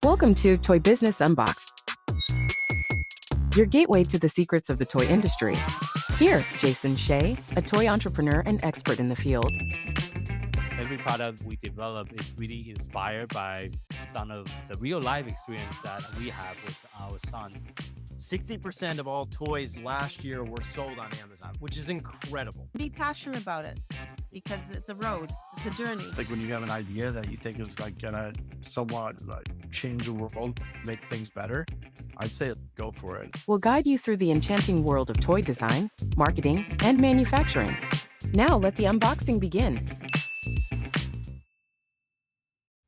Welcome to Toy Business Unboxed, your gateway to the secrets of the toy industry. Here, Hsieh, a toy entrepreneur and expert in the field. Every product we develop is really inspired by some of the real life experience that we have with our son. 60% of all toys last year were sold on Amazon, which is incredible. Be passionate about it because it's a road, it's a journey. Like when you have an idea that you think is like gonna somewhat like change the world, make things better, I'd say go for it. We'll guide you through the enchanting world of toy design, marketing, and manufacturing. Now let the unboxing begin.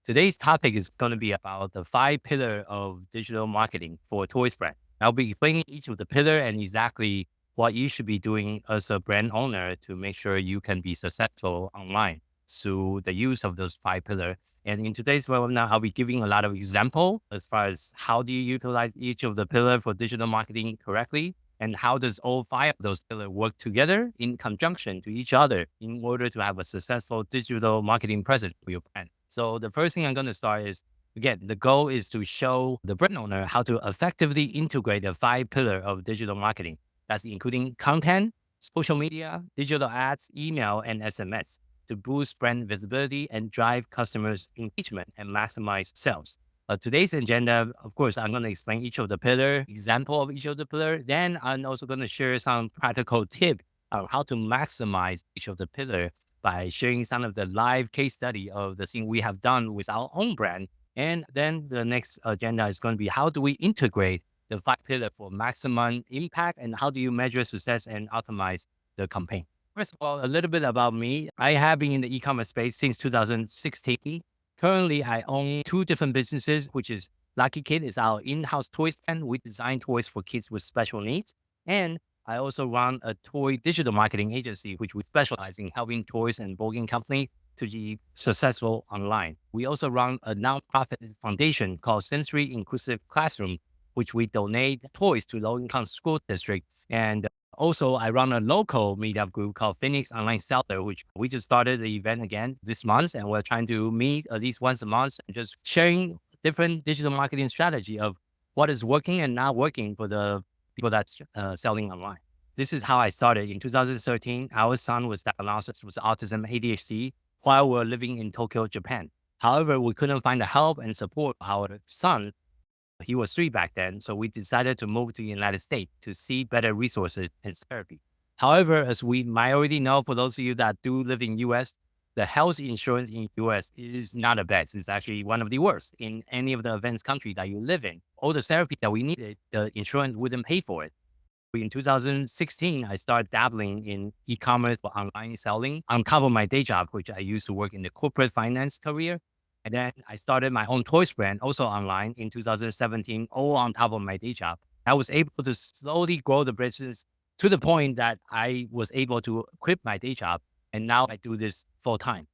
Today's topic is going to be about the 5 pillars of digital marketing for a toys brand. I'll be explaining each of the pillars and exactly what you should be doing as a brand owner to make sure you can be successful online through the use of those 5 pillars. And in today's webinar, I'll be giving a lot of example as far as how do you utilize each of the pillars for digital marketing correctly, and how does all 5 of those pillars work together in conjunction to each other in order to have a successful digital marketing presence for your brand. So the first thing I'm going to start is, again, the goal is to show the brand owner how to effectively integrate the 5 pillars of digital marketing. That's including content, social media, digital ads, email, and SMS to boost brand visibility and drive customers' engagement and maximize sales. Today's agenda, of course, I'm going to explain each of the pillars, example of each of the pillars. Then I'm also going to share some practical tips on how to maximize each of the pillars by sharing some of the live case study of the thing we have done with our own brand. And then the next agenda is going to be how do we integrate the 5 pillars for maximum impact, and how do you measure success and optimize the campaign. First of all, a little bit about me. I have been in the e-commerce space since 2016. Currently, I own 2 different businesses, which is Lucky Kid is our in-house toys brand. We design toys for kids with special needs. And I also run a toy digital marketing agency, which we specialize in helping toys and board game companies to be successful online. We also run a nonprofit foundation called Sensory Inclusive Classroom, which we donate toys to low-income school districts. And also, I run a local meetup group called Phoenix Online Seller, which we just started the event again this month. And we're trying to meet at least once a month and just sharing different digital marketing strategy of what is working and not working for the people that's selling online. This is how I started. In 2013, our son was diagnosed with autism ADHD while we were living in Tokyo, Japan. However, we couldn't find the help and support for our son. He was 3 back then, so we decided to move to the United States to see better resources and therapy. However, as we might already know, for those of you that do live in US, the health insurance in US is not the best. It's actually one of the worst in any of the advanced country that you live in. All the therapy that we needed, the insurance wouldn't pay for it. In 2016, I started dabbling in e-commerce for online selling on top of my day job, which I used to work in the corporate finance career. And then I started my own toys brand, also online in 2017, all on top of my day job. I was able to slowly grow the business to the point that I was able to quit my day job. And now I do this full time.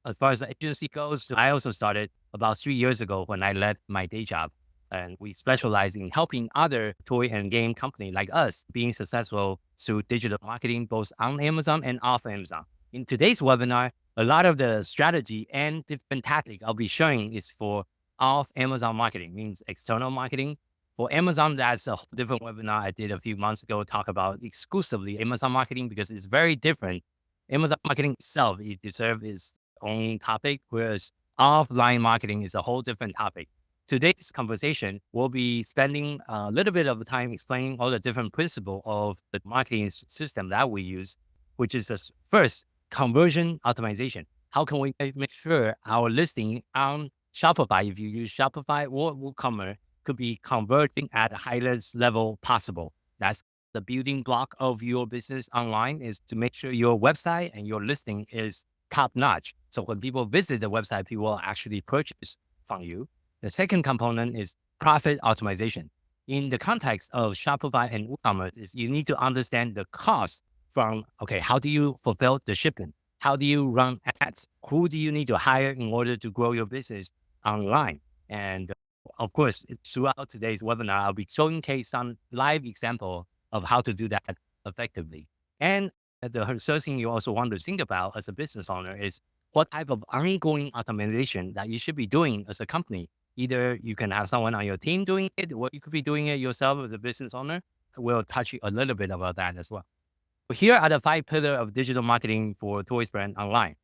As far as the agency goes, I also started about 3 years ago when I left my day job. And we specialize in helping other toy and game companies like us being successful through digital marketing, both on Amazon and off Amazon. In today's webinar, a lot of the strategy and different tactics I'll be showing is for off Amazon marketing, means external marketing. For Amazon, that's a different webinar I did a few months ago, talk about exclusively Amazon marketing because it's very different. Amazon marketing itself, it deserves its own topic, whereas offline marketing is a whole different topic. Today's conversation, we'll be spending a little bit of time explaining all the different principles of the marketing system that we use, which is first, conversion optimization. How can we make sure our listing on Shopify, if you use Shopify or WooCommerce, could be converting at the highest level possible? That's the building block of your business online, is to make sure your website and your listing is top notch. So when people visit the website, people will actually purchase from you. The second component is profit optimization. In the context of Shopify and WooCommerce, is you need to understand the cost from, okay, how do you fulfill the shipment? How do you run ads? Who do you need to hire in order to grow your business online? And of course, throughout today's webinar, I'll be showing some live example of how to do that effectively. And the third thing you also want to think about as a business owner is what type of ongoing automation that you should be doing as a company Either you can have someone on your team doing it, or you could be doing it yourself as a business owner. We'll touch a little bit about that as well. Here are the 5 pillars of digital marketing for toys brand online.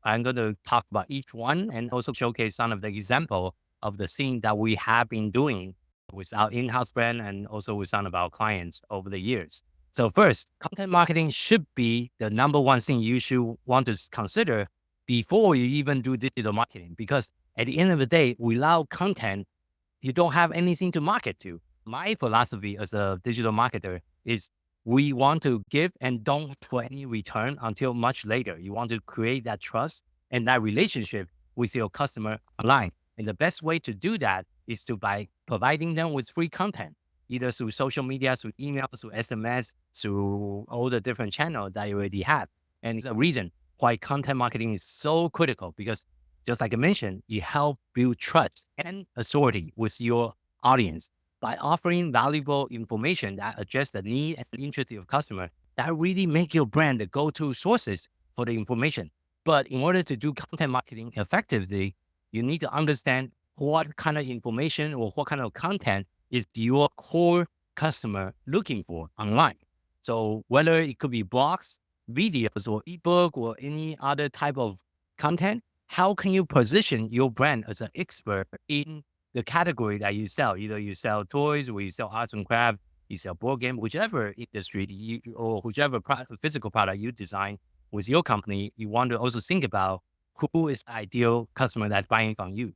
I'm going to talk about each one and also showcase some of the example of the thing that we have been doing with our in-house brand and also with some of our clients over the years. So first, content marketing should be the number one thing you should want to consider before you even do digital marketing, because at the end of the day, without content, you don't have anything to market to. My philosophy as a digital marketer is we want to give and don't look for any return until much later. You want to create that trust and that relationship with your customer online. And the best way to do that is by providing them with free content, either through social media, through email, through SMS, through all the different channels that you already have. And the reason why content marketing is so critical, because just like I mentioned, you help build trust and authority with your audience by offering valuable information that address the need and interest of your customer. That really make your brand the go-to sources for the information. But in order to do content marketing effectively, you need to understand what kind of information or what kind of content is your core customer looking for online. So whether it could be blogs, videos, or ebook, or any other type of content, how can you position your brand as an expert in the category that you sell? Either you sell toys, or you sell arts and craft, you sell board game, whichever industry or whichever physical product you design with your company, you want to also think about who is the ideal customer that's buying from you.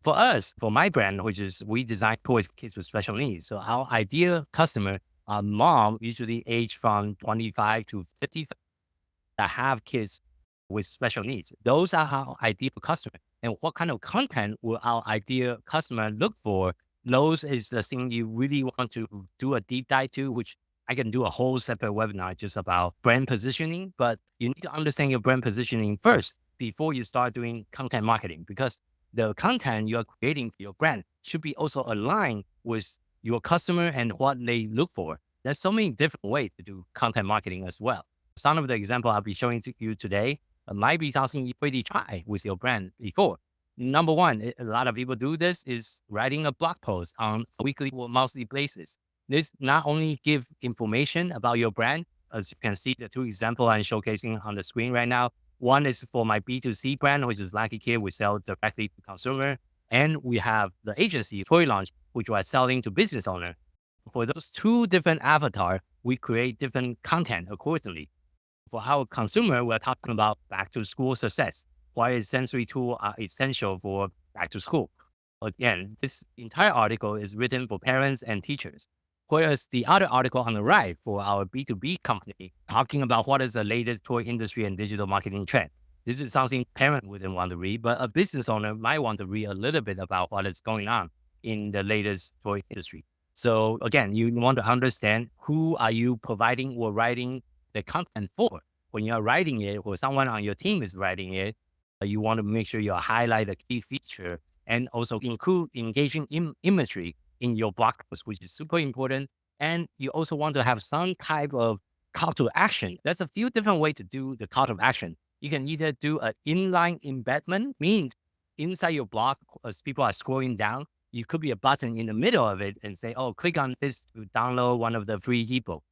For us, for my brand, which is we design toys for kids with special needs. So our ideal customer are mom, usually aged from 25 to 50, that have kids with special needs. Those are our ideal customer. And what kind of content will our ideal customer look for? Those is the thing you really want to do a deep dive to, which I can do a whole separate webinar just about brand positioning. But you need to understand your brand positioning first before you start doing content marketing, because the content you are creating for your brand should be also aligned with your customer and what they look for. There's so many different ways to do content marketing as well. Some of the example I'll be showing to you today might be something you already tried with your brand before. Number one, a lot of people do this, is writing a blog post on a weekly or monthly basis. This not only give information about your brand, as you can see the 2 examples I'm showcasing on the screen right now. One is for my B2C brand, which is Lucky Kid. We sell directly to consumer. And we have the agency, Toy Launch, which we're selling to business owner. For those 2 different avatars, we create different content accordingly. For our consumer, we're talking about back to school success. Why sensory tools are essential for back to school. Again, this entire article is written for parents and teachers. Whereas the other article on the right for our B2B company, talking about what is the latest toy industry and digital marketing trend. This is something parent wouldn't want to read, but a business owner might want to read a little bit about what is going on in the latest toy industry. So again, you want to understand who are you providing or writing the content for. When you're writing it or someone on your team is writing it, you want to make sure you highlight the key feature and also include engaging imagery in your blog post, which is super important. And you also want to have some type of call to action. There's a few different ways to do the call to action. You can either do an inline embedment, means inside your blog, as people are scrolling down, you could be a button in the middle of it and say, oh, click on this to download one of the free ebooks.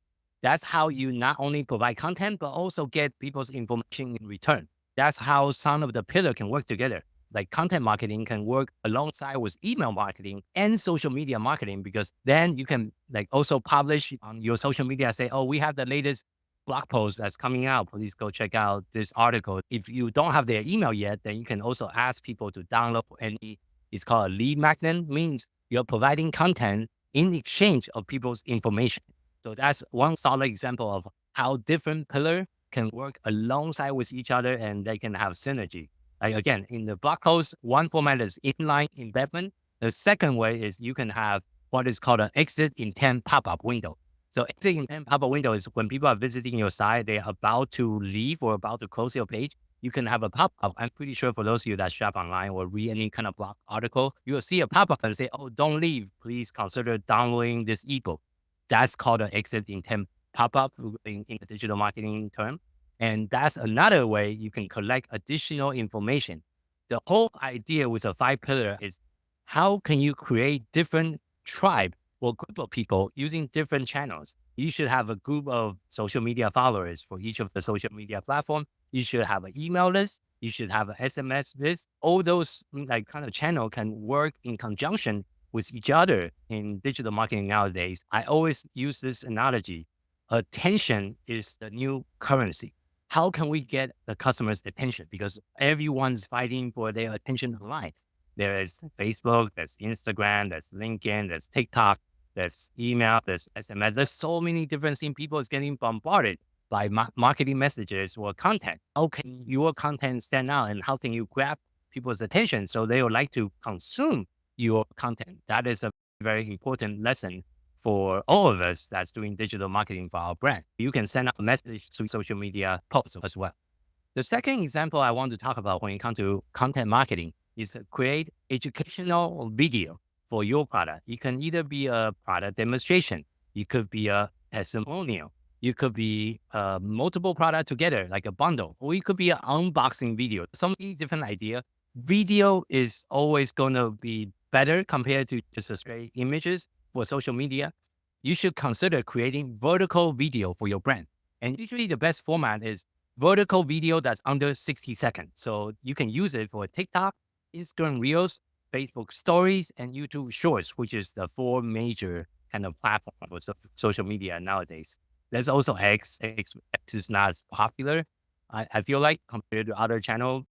That's how you not only provide content, but also get people's information in return. That's how some of the pillars can work together. Like content marketing can work alongside with email marketing and social media marketing, because then you can like also publish on your social media, say, oh, we have the latest blog post that's coming out. Please go check out this article. If you don't have their email yet, then you can also ask people to download any, it's called a lead magnet, means you're providing content in exchange of people's information. So that's one solid example of how different pillars can work alongside with each other and they can have synergy. Like again, in the blog post, one format is inline embedment. The second way is you can have what is called an exit intent pop-up window. So exit intent pop-up window is when people are visiting your site, they're about to leave or about to close your page. You can have a pop-up. I'm pretty sure for those of you that shop online or read any kind of blog article, you will see a pop-up and say, oh, don't leave. Please consider downloading this ebook. That's called an exit intent pop-up in the digital marketing term. And that's another way you can collect additional information. The whole idea with the 5 pillar is how can you create different tribe or group of people using different channels? You should have a group of social media followers for each of the social media platform. You should have an email list. You should have an SMS list. All those like kind of channel can work in conjunction with each other in digital marketing nowadays. I always use this analogy. Attention is the new currency. How can we get the customer's attention? Because everyone's fighting for their attention online. There is Facebook, there's Instagram, there's LinkedIn, there's TikTok, there's email, there's SMS. There's so many different things. People is getting bombarded by marketing messages or content. How can your content stand out, and how can you grab people's attention so they would like to consume your content? That is a very important lesson for all of us that's doing digital marketing for our brand. You can send out a message through social media posts as well. The second example I want to talk about when it comes to content marketing is to create educational video for your product. It can either be a product demonstration, it could be a testimonial, it could be multiple products together, like a bundle, or it could be an unboxing video. So many different ideas. Video is always going to be better compared to just a straight images for social media. You should consider creating vertical video for your brand. And usually the best format is vertical video that's under 60 seconds. So you can use it for TikTok, Instagram Reels, Facebook Stories, and YouTube Shorts, which is the 4 major kind of platforms for social media nowadays. There's also X. X is not as popular, I feel like, compared to other channels.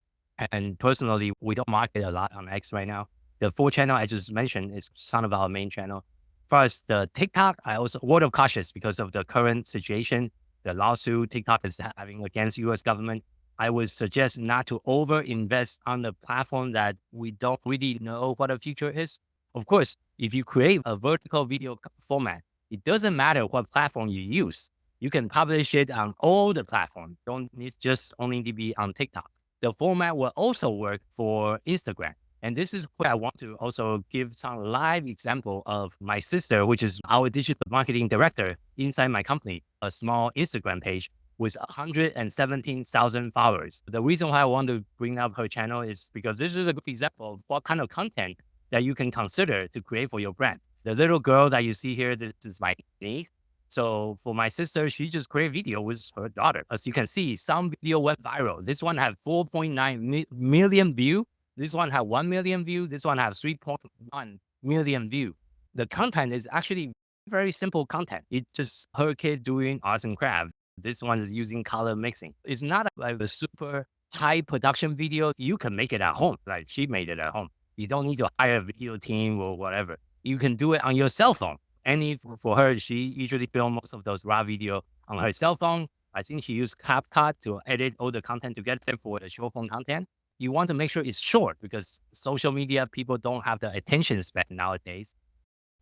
And personally, we don't market a lot on X right now. The 4 channel I just mentioned is some of our main channel. First, the TikTok, I also word of cautious because of the current situation, the lawsuit TikTok is having against U.S. government. I would suggest not to over invest on the platform that we don't really know what the future is. Of course, if you create a vertical video format, it doesn't matter what platform you use. You can publish it on all the platforms. Don't need just only to be on TikTok. The format will also work for Instagram. And this is where I want to also give some live example of my sister, which is our digital marketing director inside my company, a small Instagram page with 117,000 followers. The reason why I want to bring up her channel is because this is a good example of what kind of content that you can consider to create for your brand. The little girl that you see here, this is my niece. So for my sister, she just created video with her daughter. As you can see, some video went viral. This one had 4.9 million views. This one had 1 million views. This one has 3.1 million views. The content is actually very simple content. It's just her kid doing arts and crafts. This one is using color mixing. It's not like a super high production video. You can make it at home. Like she made it at home. You don't need to hire a video team or whatever. You can do it on your cell phone. And for her, she usually film most of those raw video on her cell phone. I think she used CapCut to edit all the content together for the short form content. You want to make sure it's short because social media people don't have the attention span nowadays.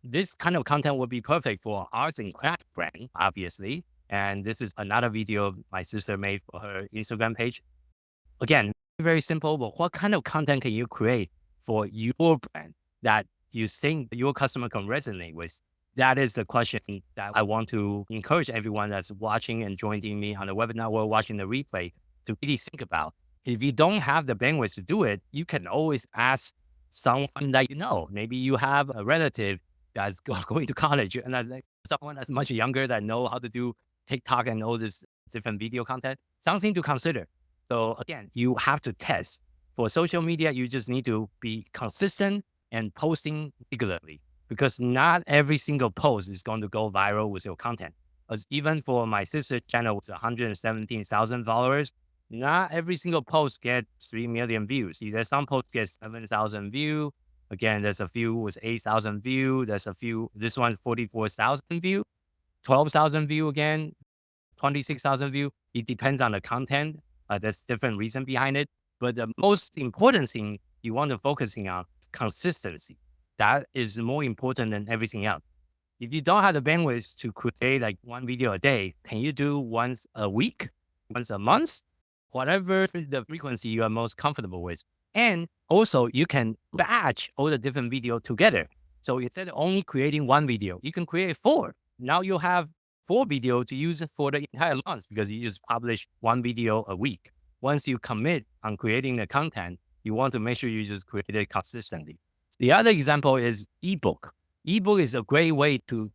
This kind of content would be perfect for arts and craft brand, obviously. And this is another video my sister made for her Instagram page. Again, very simple, but what kind of content can you create for your brand that you think your customer can resonate with? That is the question that I want to encourage everyone that's watching and joining me on the webinar or watching the replay to really think about. If you don't have the bandwidth to do it, you can always ask someone that you know. Maybe you have a relative that's going to college and someone that's much younger that know how to do TikTok and all this different video content, something to consider. So again, you have to test. For social media, you just need to be consistent and posting regularly because not every single post is going to go viral with your content. As even for my sister's channel with 117,000 followers, not every single post get 3 million views. There's some posts get 7,000 views. Again, there's a few with 8,000 views. There's a few, this one's 44,000 views, 12,000 views again, 26,000 views. It depends on the content. There's different reason behind it. But the most important thing you want to focusing on, consistency. That is more important than everything else. If you don't have the bandwidth to create like 1 video a day, can you do once a week, once a month? Whatever the frequency you are most comfortable with. And also you can batch all the different video together. So instead of only creating 1 video, you can create 4. Now you have 4 videos to use for the entire month because you just publish 1 video a week. Once you commit on creating the content, you want to make sure you just create it consistently. The other example is ebook. Ebook is a great way to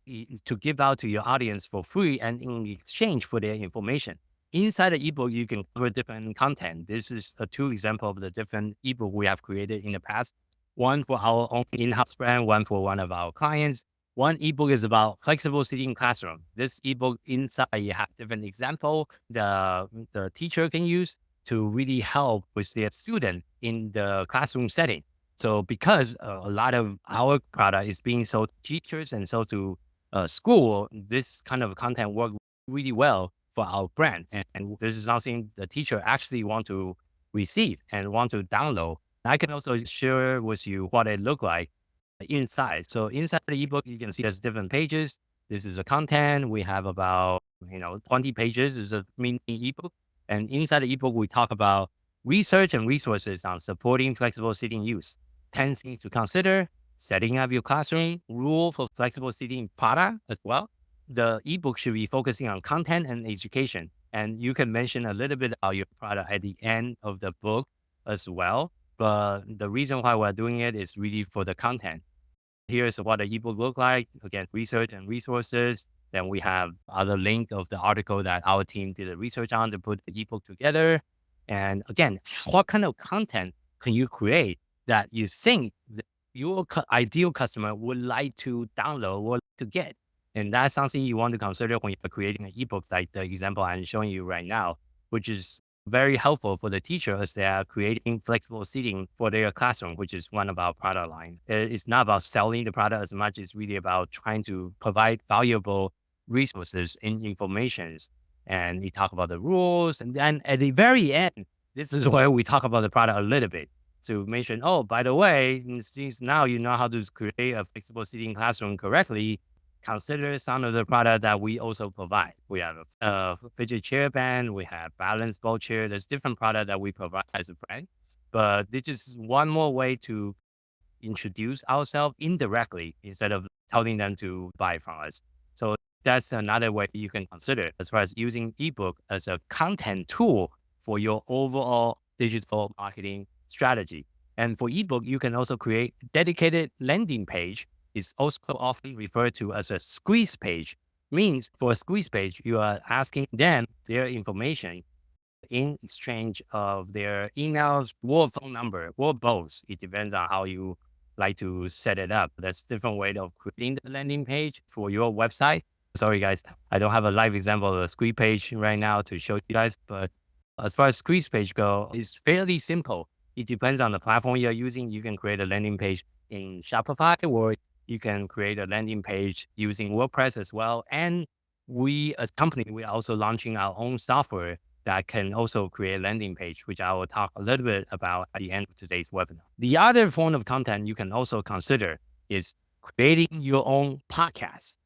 give out to your audience for free and in exchange for their information. Inside the ebook, you can cover different content. This is a two example of the different ebook we have created in the past. One for our own in-house brand, one for one of our clients. One ebook is about flexible seating classroom. This ebook inside you have different example the teacher can use to really help with their student in the classroom setting. So because a lot of our product is being sold to teachers and sold to school, this kind of content work really well for our brand. And this is something the teacher actually want to receive and want to download. I can also share with you what it look like inside. So inside the ebook, you can see there's different pages. This is the content. We have about 20 pages. It's a mini ebook. And inside the ebook, we talk about research and resources on supporting flexible seating use, 10 things to consider, setting up your classroom, rule for flexible seating product as well. The ebook should be focusing on content and education. And you can mention a little bit about your product at the end of the book as well. But the reason why we're doing it is really for the content. Here's what the ebook look like. Again, research and resources. Then we have other link of the article that our team did the research on to put the ebook together. And again, what kind of content can you create that you think that your ideal customer would like to download or to get? And that's something you want to consider when you're creating an ebook, like the example I'm showing you right now, which is very helpful for the teacher as they are creating flexible seating for their classroom, which is one of our product line. It's not about selling the product as much as really about trying to provide valuable resources and informations. And we talk about the rules. And then at the very end, this is where we talk about the product a little bit to mention, oh, by the way, since now you know how to create a flexible seating classroom correctly, consider some of the product that we also provide. We have a fidget chair band, we have balance ball chair. There's different product that we provide as a brand, but this is one more way to introduce ourselves indirectly instead of telling them to buy from us. So that's another way you can consider as far as using ebook as a content tool for your overall digital marketing strategy. And for ebook, you can also create dedicated landing page. Is also often referred to as a squeeze page. Means for a squeeze page, you are asking them their information in exchange of their emails or phone number or both. It depends on how you like to set it up. That's different way of creating the landing page for your website. Sorry guys, I don't have a live example of a squeeze page right now to show you guys, but as far as squeeze page go, it's fairly simple. It depends on the platform you're using. You can create a landing page in Shopify, or you can create a landing page using WordPress as well. And we as a company, we're also launching our own software that can also create a landing page, which I will talk a little bit about at the end of today's webinar. The other form of content you can also consider is creating your own podcast.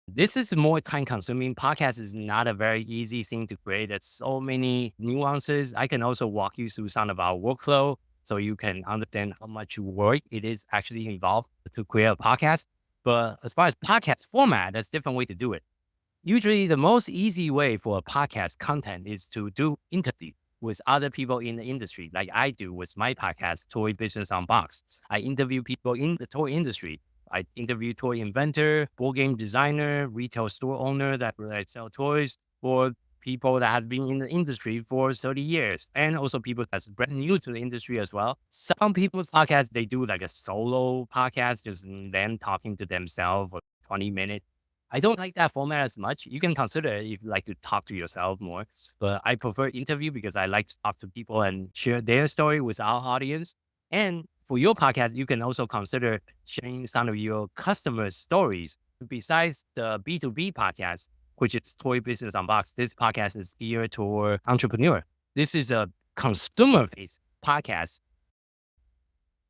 This is more time consuming. Podcast is not a very easy thing to create. There's so many nuances. I can also walk you through some of our workflow so you can understand how much work it is actually involved to create a podcast. But as far as podcast format, there's different way to do it. Usually the most easy way for a podcast content is to do interview with other people in the industry, like I do with my podcast, Toy Business Unboxed. I interview people in the toy industry. I interview toy inventor, board game designer, retail store owner that sell toys, or people that have been in the industry for 30 years, and also people that's brand new to the industry as well. Some people's podcasts, they do like a solo podcast, just them talking to themselves for 20 minutes. I don't like that format as much. You can consider it if you like to talk to yourself more, but I prefer interview because I like to talk to people and share their story with our audience. And for your podcast, you can also consider sharing some of your customer stories. Besides the B2B podcast, which is Toy Business Unboxed, this podcast is geared toward entrepreneur. This is a consumer-based podcast.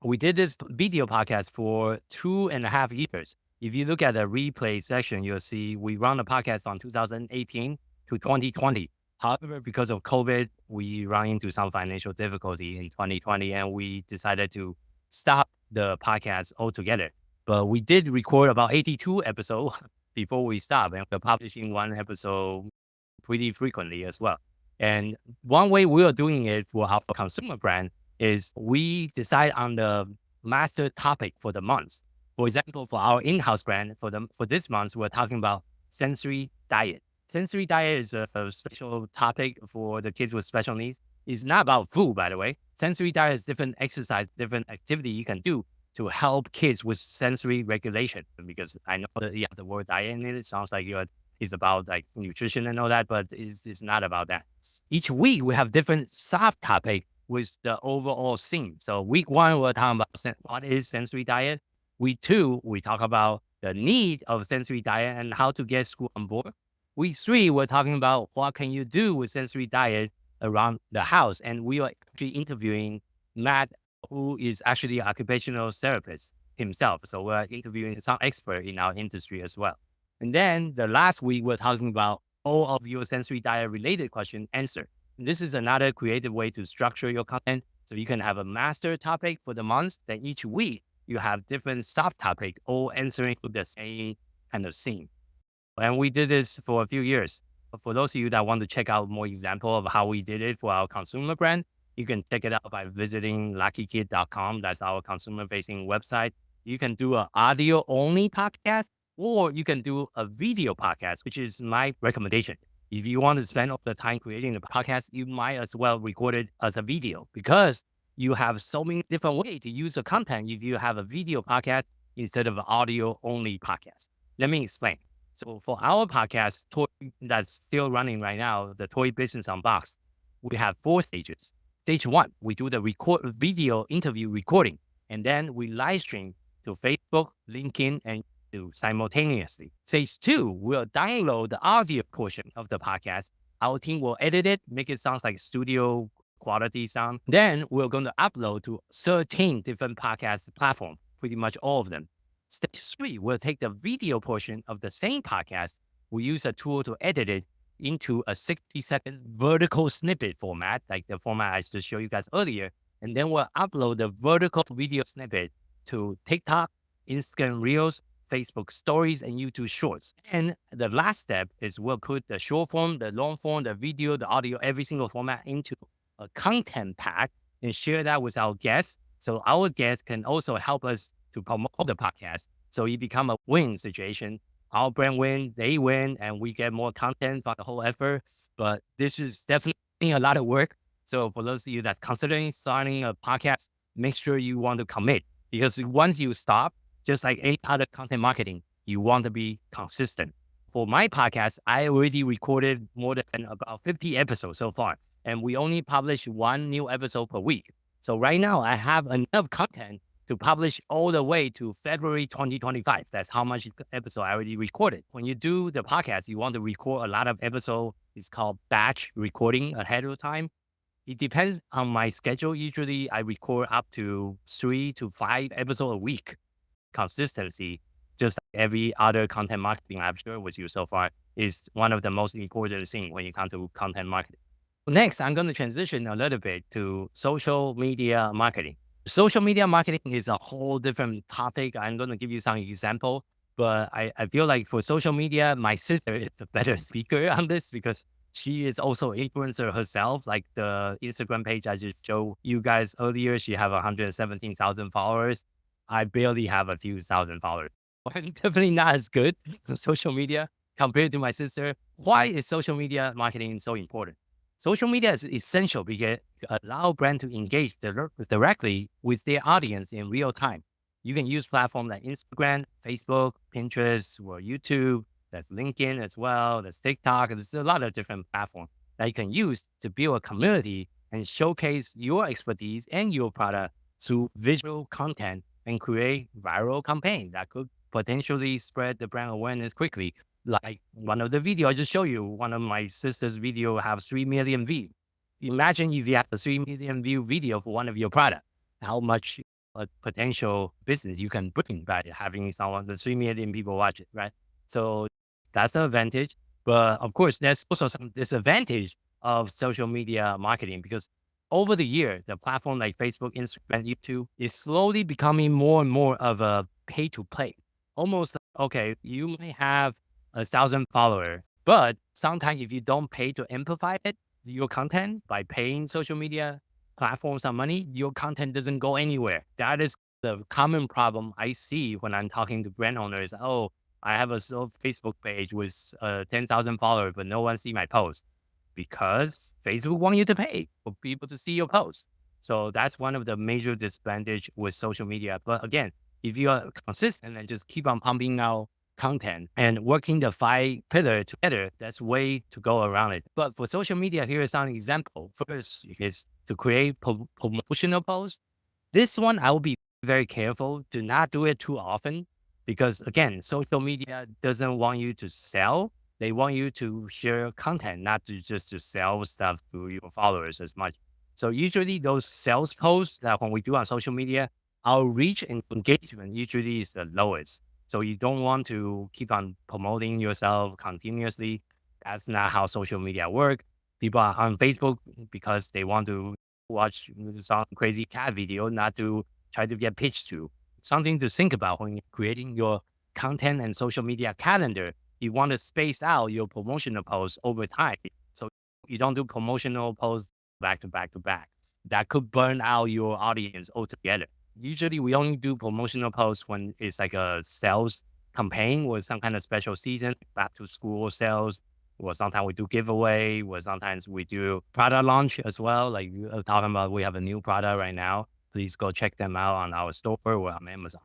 We did this video podcast for 2.5 years. If you look at the replay section, you'll see we run a podcast from 2018 to 2020. However, because of COVID, we ran into some financial difficulty in 2020, and we decided to stop the podcast altogether. But we did record about 82 episodes before we stopped, and we're publishing one episode pretty frequently as well. And one way we are doing it for our consumer brand is we decide on the master topic for the month. For example, for our in-house brand, for this month, we're talking about sensory diet. Sensory diet is a special topic for the kids with special needs. It's not about food, by the way. Sensory diet is different exercise, different activity you can do to help kids with sensory regulation. Because I know that the word diet in it sounds like it's about like nutrition and all that, but it's not about that. Each week we have different subtopic with the overall theme. So week 1, we're talking about what is sensory diet. Week 2, we talk about the need of sensory diet and how to get school on board. Week 3, we're talking about what can you do with sensory diet around the house. And we are actually interviewing Matt, who is actually an occupational therapist himself. So we're interviewing some expert in our industry as well. And then the last week, we're talking about all of your sensory diet related question answer. And this is another creative way to structure your content. So you can have a master topic for the month. Then each week, you have different subtopic, all answering to the same kind of theme. And we did this for a few years. But for those of you that want to check out more example of how we did it for our consumer brand, you can check it out by visiting luckykid.com. That's our consumer-facing website. You can do an audio-only podcast, or you can do a video podcast, which is my recommendation. If you want to spend all the time creating the podcast, you might as well record it as a video, because you have so many different ways to use the content if you have a video podcast instead of an audio-only podcast. Let me explain. So for our podcast, that's still running right now, the Toy Business Unboxed, we have 4 stages. Stage 1, we do the video interview recording, and then we live stream to Facebook, LinkedIn, and YouTube simultaneously. Stage 2, we'll download the audio portion of the podcast. Our team will edit it, make it sound like studio quality sound. Then we're going to upload to 13 different podcast platforms, pretty much all of them. Stage 3, we'll take the video portion of the same podcast. We use a tool to edit it into a 60-second vertical snippet format, like the format I just showed you guys earlier. And then we'll upload the vertical video snippet to TikTok, Instagram Reels, Facebook Stories, and YouTube Shorts. And the last step is we'll put the short form, the long form, the video, the audio, every single format into a content pack and share that with our guests. So our guests can also help us to promote the podcast. So it become a win situation. Our brand win, they win, and we get more content for the whole effort. But this is definitely a lot of work. So for those of you that's considering starting a podcast, make sure you want to commit, because once you stop, just like any other content marketing, you want to be consistent. For my podcast, I already recorded more than about 50 episodes so far, and we only publish 1 new episode per week. So right now I have enough content to publish all the way to February 2025. That's how much episode I already recorded. When you do the podcast, you want to record a lot of episodes. It's called batch recording ahead of time. It depends on my schedule. Usually I record up to 3 to 5 episodes a week. Consistency, just like every other content marketing I've shared with you so far, is one of the most important things when you come to content marketing. Next, I'm going to transition a little bit to social media marketing. Social media marketing is a whole different topic. I'm going to give you some example, but I feel like for social media, my sister is the better speaker on this, because she is also an influencer herself. Like the Instagram page I just showed you guys earlier, she have 117,000 followers. I barely have a few thousand followers. I'm definitely not as good on social media compared to my sister. Why is social media marketing so important? Social media is essential because it allows brands to engage directly with their audience in real time. You can use platforms like Instagram, Facebook, Pinterest, or YouTube. There's LinkedIn as well. There's TikTok. There's a lot of different platforms that you can use to build a community and showcase your expertise and your product through visual content and create viral campaign that could potentially spread the brand awareness quickly. Like one of the video I just showed you, one of my sister's video have 3 million views. Imagine if you have a 3 million view video for one of your product, how much potential business you can bring by having the 3 million people watch it, right? So that's the advantage. But of course, there's also some disadvantage of social media marketing, because over the year, the platform like Facebook, Instagram, YouTube is slowly becoming more and more of a pay to play. Almost okay, you may have 1,000 followers, but sometimes if you don't pay to amplify your content by paying social media platforms some money, your content doesn't go anywhere. That is The common problem I see when I'm talking to brand owners, oh, I have a Facebook page with 10,000 followers, but no one see my post because Facebook want you to pay for people to see your post. So that's one of the major disadvantage with social media. But again, if you are consistent and just keep on pumping out content and working the 5 pillar together, that's way to go around it. But for social media, here is an example. First is to create promotional posts. This one, I will be very careful. Do not do it too often because, again, social media doesn't want you to sell. They want you to share content, not to just to sell stuff to your followers as much. So usually those sales posts that when we do on social media, our reach and engagement usually is the lowest. So you don't want to keep on promoting yourself continuously. That's not how social media work. People are on Facebook because they want to watch some crazy cat video, not to try to get pitched to. Something to think about when you're creating your content and social media calendar. You want to space out your promotional posts over time. So you don't do promotional posts back to back to back. That could burn out your audience altogether. Usually we only do promotional posts when it's like a sales campaign or some kind of special season, back to school sales, or sometimes we do giveaway, or sometimes we do product launch as well. Like talking about, we have a new product right now. Please go check them out on our store or on Amazon.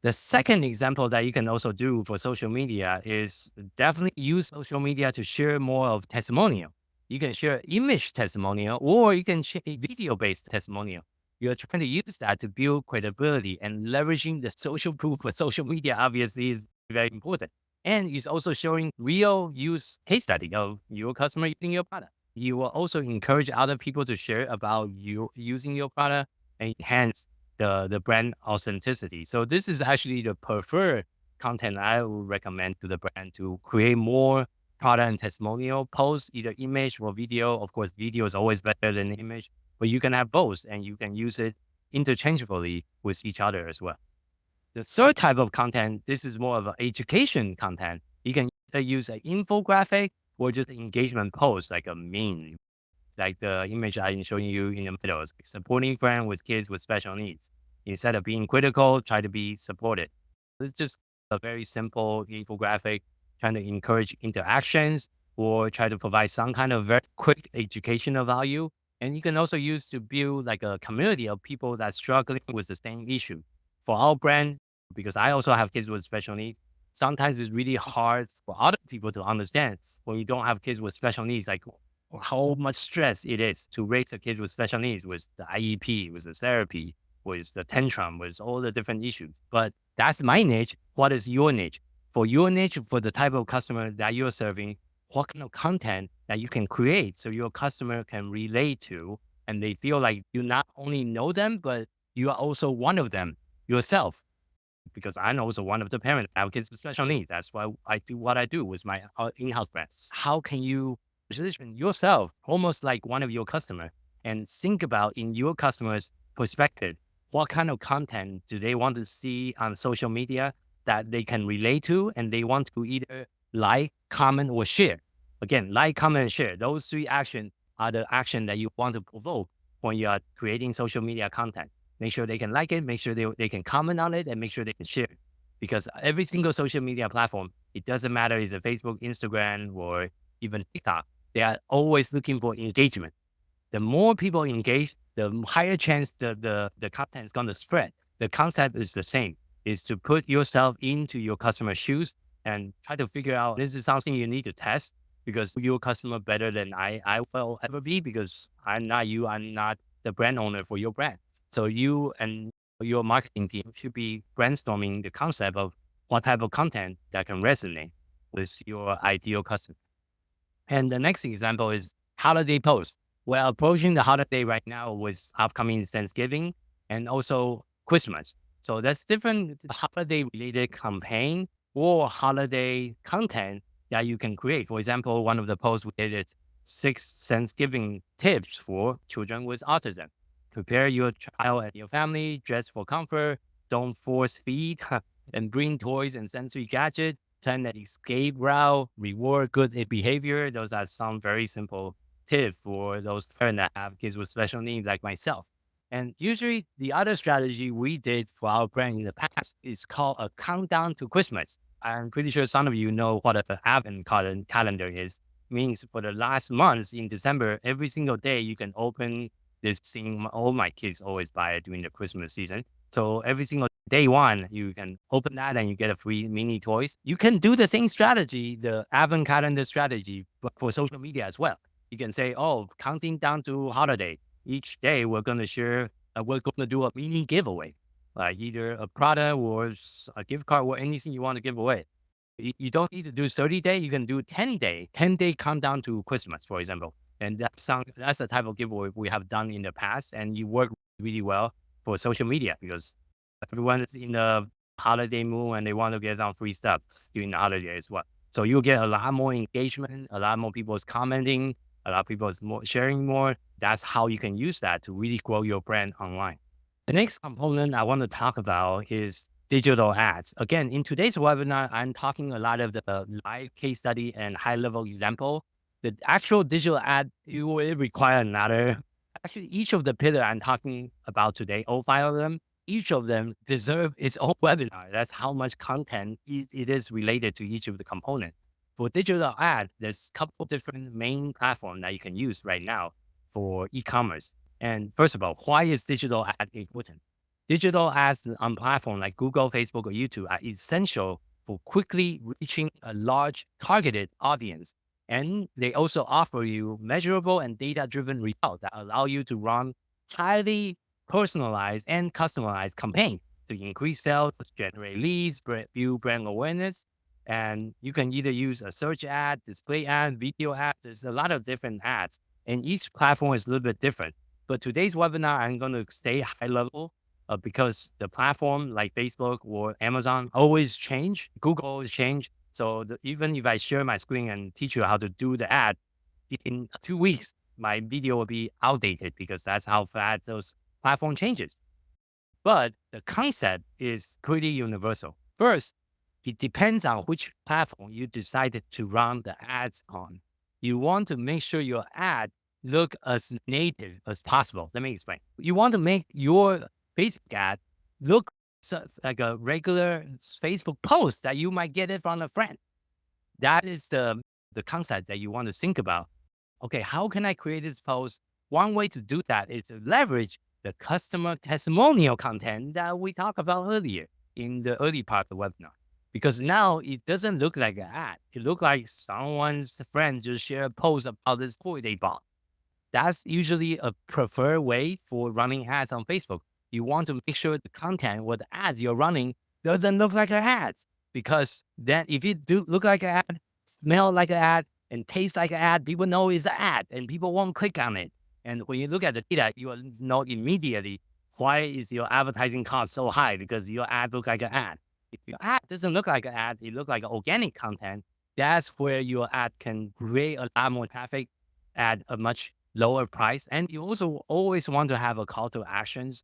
The second example that you can also do for social media is definitely use social media to share more of testimonial. You can share image testimonial or you can share video-based testimonial. You're trying to use that to build credibility, and leveraging the social proof for social media obviously is very important. And it's also showing real use case study of your customer using your product. You will also encourage other people to share about you using your product and enhance the brand authenticity. So this is actually the preferred content I would recommend to the brand to create more product and testimonial posts, either image or video. Of course, video is always better than image, but you can have both and you can use it interchangeably with each other as well. The third type of content, this is more of an education content. You can either use an infographic or just an engagement post, like a meme, like the image I'm showing you in the middle, is supporting friends with kids with special needs. Instead of being critical, try to be supported. It's just a very simple infographic trying to encourage interactions or try to provide some kind of very quick educational value. And you can also use to build like a community of people that's struggling with the same issue. For our brand, because I also have kids with special needs, sometimes it's really hard for other people to understand when you don't have kids with special needs, like how much stress it is to raise a kid with special needs, with the IEP, with the therapy, with the tantrum, with all the different issues. But that's my niche. What is your niche? For your niche, for the type of customer that you're serving, what kind of content that you can create so your customer can relate to and they feel like you not only know them, but you are also one of them yourself. Because I'm also one of the parents that have kids with special needs. That's why I do what I do with my in-house brands. How can you position yourself almost like one of your customer and think about in your customer's perspective, what kind of content do they want to see on social media that they can relate to and they want to either like, comment, or share. Again, like, comment, and share. Those 3 actions are the action that you want to provoke when you are creating social media content. Make sure they can like it, make sure they can comment on it, and make sure they can share it. Because every single social media platform, it doesn't matter is it Facebook, Instagram, or even TikTok, they are always looking for engagement. The more people engage, the higher chance the content is going to spread. The concept is the same, is to put yourself into your customer's shoes and try to figure out, this is something you need to test because your customer better than I will ever be, because I'm not you, I'm not the brand owner for your brand. So you and your marketing team should be brainstorming the concept of what type of content that can resonate with your ideal customer. And the next example is holiday posts. We're approaching the holiday right now with upcoming Thanksgiving and also Christmas. So that's different holiday related campaign or holiday content that you can create. For example, one of the posts we did is 6 Thanksgiving tips for children with autism. Prepare your child and your family, dress for comfort, don't force feed, and bring toys and sensory gadgets. Plan an escape route, reward good behavior. Those are some very simple tips for those parents that have kids with special needs like myself. And usually the other strategy we did for our brand in the past is called a countdown to Christmas. I'm pretty sure some of you know what an advent calendar is. Means for the last months in December, every single day you can open this thing. All my kids always buy it during the Christmas season. So every single day one, you can open that and you get a free mini toys. You can do the same strategy, the advent calendar strategy, but for social media as well. You can say, oh, counting down to holiday. Each day we're going to share, we're going to do a mini giveaway, like either a product or a gift card or anything you want to give away. You don't need to do 30-day. You can do 10-day countdown to Christmas, for example. And that's the type of giveaway we have done in the past. And you work really well for social media because everyone is in the holiday mood and they want to get some free stuff during the holiday as well. So you'll get a lot more engagement, a lot more people is commenting, a lot of people is more sharing more. That's how you can use that to really grow your brand online. The next component I want to talk about is digital ads. Again, in today's webinar, I'm talking a lot of the live case study and high level example. The actual digital ad, it will require another. Actually, each of the pillars I'm talking about today, all 5 of them, each of them deserve its own webinar. That's how much content it is related to each of the components. For digital ad, there's a couple different main platforms that you can use right now for e-commerce. And first of all, why is digital ad important? Digital ads on platforms like Google, Facebook, or YouTube are essential for quickly reaching a large targeted audience. And they also offer you measurable and data-driven results that allow you to run highly personalized and customized campaigns to increase sales, generate leads, build brand awareness. And you can either use a search ad, display ad, video ad. There's a lot of different ads, and each platform is a little bit different. But today's webinar, I'm going to stay high level because the platform like Facebook or Amazon always change. Google always change. So even if I share my screen and teach you how to do the ad, in 2 weeks, my video will be outdated because that's how fast those platform changes. But the concept is pretty universal. First, it depends on which platform you decided to run the ads on. You want to make sure your ad look as native as possible. Let me explain. You want to make your Facebook ad look like a regular Facebook post that you might get it from a friend. That is the concept that you want to think about. Okay, how can I create this post? One way to do that is to leverage the customer testimonial content that we talked about earlier in the early part of the webinar. Because now it doesn't look like an ad. It looks like someone's friend just shared a post about this toy they bought. That's usually a preferred way for running ads on Facebook. You want to make sure the content or the ads you're running doesn't look like an ad. Because then if it do look like an ad, smell like an ad, and taste like an ad, people know it's an ad and people won't click on it. And when you look at the data, you will know immediately why is your advertising cost so high, because your ad looks like an ad. If your ad doesn't look like an ad, it looks like organic content, that's where your ad can create a lot more traffic at a much lower price. And you also always want to have a call to actions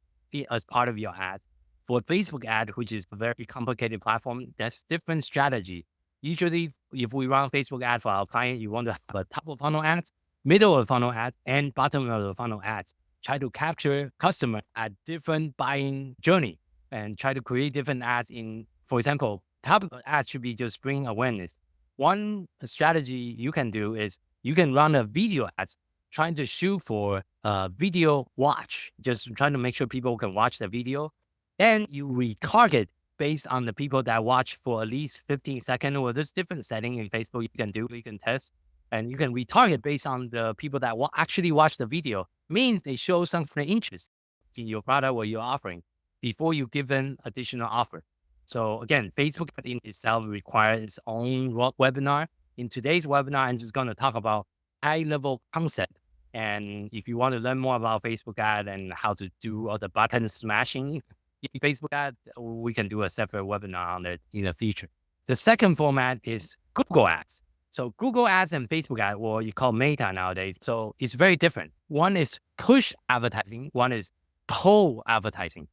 as part of your ad. For Facebook ad, which is a very complicated platform, that's different strategy. Usually, if we run Facebook ad for our client, you want to have a top of funnel ads, middle of funnel ads, and bottom of the funnel ads. Try to capture customer at different buying journey and try to create different ads in, for example, top of the ad should be just bring awareness. One strategy you can do is you can run a video ads trying to shoot for a video watch, just trying to make sure people can watch the video. Then you retarget based on the people that watch for at least 15 seconds, or there's different setting in Facebook you can test. And you can retarget based on the people that actually watch the video. Means they show some interest in your product or your offering before you give them additional offer. So again, Facebook in itself requires its own webinar. In today's webinar, I'm just going to talk about high-level concept. And if you want to learn more about Facebook ad and how to do all the button smashing in Facebook ad, we can do a separate webinar on it in the future. The second format is Google Ads. So Google Ads and Facebook ad, or you call Meta nowadays. So it's very different. One is push advertising. One is pull advertising.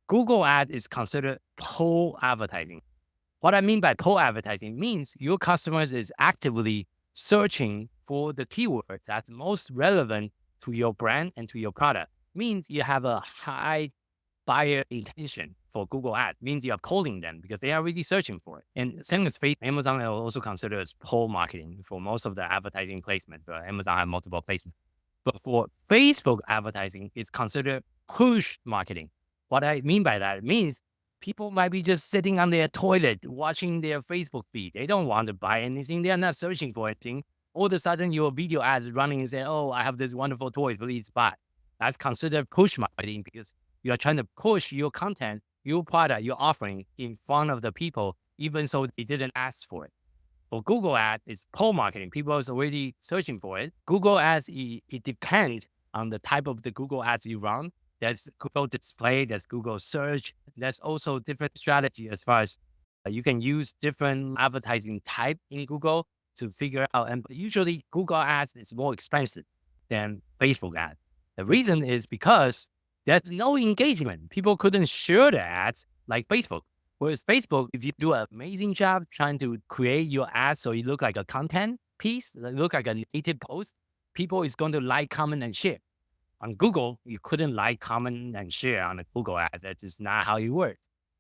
Google ad is considered pull advertising. What I mean by pull advertising means your customers is actively searching for the keyword that's most relevant to your brand and to your product. means you have a high buyer intention for Google Ads. Means you are calling them because they are really searching for it. And same as Facebook, Amazon are also considered as pull marketing for most of the advertising placement. But Amazon have multiple placements. But for Facebook advertising, it's considered push marketing. What I mean by that, it means people might be just sitting on their toilet watching their Facebook feed. They don't want to buy anything. They are not searching for anything. All of a sudden, your video ads running and say, "Oh, I have this wonderful toy, please buy." That's considered push marketing because you are trying to push your content, your product, your offering in front of the people, even so they didn't ask for it. For Google Ads, it's pull marketing. People is already searching for it. Google Ads, it depends on the type of the Google Ads you run. There's Google Display, there's Google Search. There's also different strategy as far as you can use different advertising type in Google to figure out. And usually Google Ads is more expensive than Facebook Ads. The reason is because there's no engagement. People couldn't share the ads like Facebook. Whereas Facebook, if you do an amazing job trying to create your ads so you look like a content piece, look like a native post, people is going to like, comment, and share. On Google, you couldn't like, comment, and share on a Google Ads. That's just not how it works.